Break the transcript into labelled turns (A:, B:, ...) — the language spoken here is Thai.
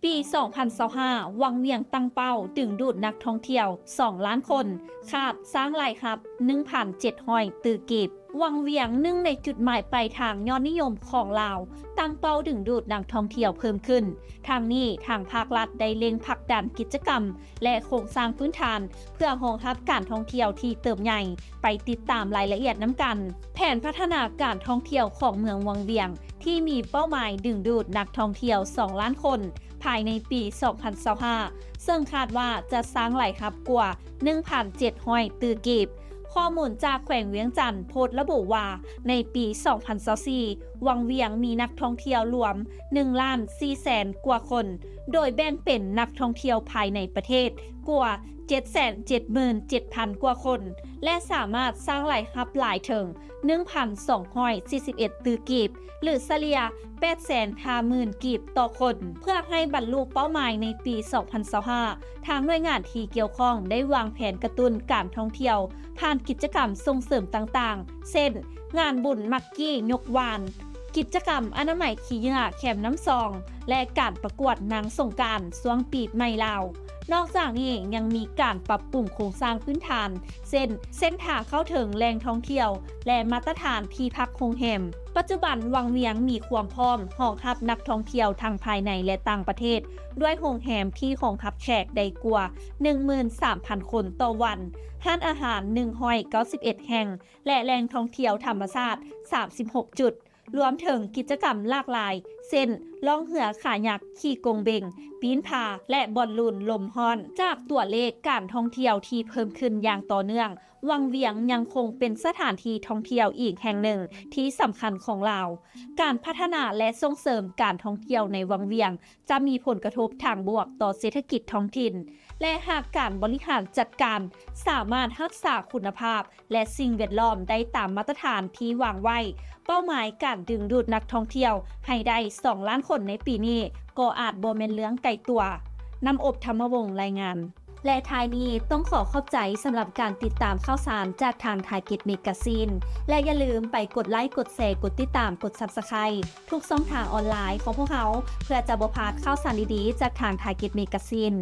A: ปี 2025 วังเวียงตั้งเป้าดึงดูดนักท่องเที่ยว 2 ล้านคน คาดสร้างรายรับ 1,700 ตื้อกีบวังเวียงหนึ่งในจุดหมายปลายทางยอดนิยมของลาว ตั้งเป้าดึงดูดนักท่องเที่ยวเพิ่มขึ้น ทางนี้ทางภาครัฐได้เล็งผลักดันกิจกรรม และโครงสร้างพื้นฐาน เพื่อรองรับการท่องเที่ยวที่เติบใหญ่ ไปติดตามรายละเอียดน้ำกัน แผนพัฒนาการท่องเที่ยวของเมืองวังเวียง ที่มีเป้าหมายดึงดูดนักท่องเที่ยว 2 ล้านคน ภายในปี 2025 ซึ่งคาดว่าจะสร้างรายรับกว่า 1,700 ตื้อกีบข้อมูลจากแขวงเวียงจันทน์โพสต์ระบุว่าในปี 2024 วังเวียงมีนักท่องเที่ยวรวม 1,400,000 กว่าคน โดยแบ่งเป็นนักท่องเที่ยวภายในประเทศกว่า 777,000 กว่าคน และสามารถสร้างรายรับหลายถึง 1,241 ตื้อกีบหรือเฉลี่ย 850,000 กีบต่อคน เพื่อให้บรรลุเป้าหมายในปี 2025 ทางหน่วยงานที่เกี่ยวข้องได้วางแผนกระตุ้นการท่องเที่ยวผ่านกิจกรรมส่งเสริมต่างๆ เช่น งานบุญมักกี้ยกวาน กิจกรรมอนามัยขี้เหงื่อแคมน้ำซอง และการประกวดนางสงกรานต์ช่วงปีใหม่ลาวนอกจากนี้ยังมีการปรับปรุงโครงสร้างพื้นฐานเส้นทางเข้าถึงแหล่งท่องเที่ยวและมาตรฐานที่พักโรงแรมปัจจุบันวังเวียงมีความพร้อมรองรับนักท่องเที่ยวทั้งภายในและต่างประเทศด้วยโรงแรมที่รองรับแขกได้กว่า 13,000 คนต่อวันร้านอาหาร191แห่งและแหล่งท่องเที่ยวธรรมชาติ36 จุดรวมถึงกิจกรรมหลากหลายเช่นล่องเรือขายักขี่กงเบงปีนผาและบอลลูนลมฮ้อนจากตัวเลขการท่องเที่ยวที่เพิ่มขึ้นอย่างต่อเนื่องวังเวียงยังคงเป็นสถานที่ท่องเที่ยวอีกแห่งหนึ่งที่สำคัญของลาวการพัฒนาและส่งเสริมการท่องเที่ยวในวังเวียงจะมีผลกระทบทางบวกต่อเศรษฐกิจท้องถิ่นและหากการบริหารจัดการสามารถรักษาคุณภาพและสิ่งแวดล้อมได้ตามมาตรฐานที่วางไว้เป้าหมายการดึงดูดนักท่องเที่ยวให้ได้ 2 ล้านคนในปีนี้ก็อาจบ่แม่นเรื่องไกลตัวนำอบธรรมวงศ์รายงานและท้ายนี้ต้องขอบใจสำหรับการติดตามข่าวสารจากทางไทยเก็ตเมกาซีนและอย่าลืมไปกดไลค์กดแชร์กดติดตามกด Subscribe ทุกช่องทางออนไลน์ของพวกเขาเพื่อจะบ่พลาดข่าวสารดีๆจากทางไทยเก็ตเมกาซีน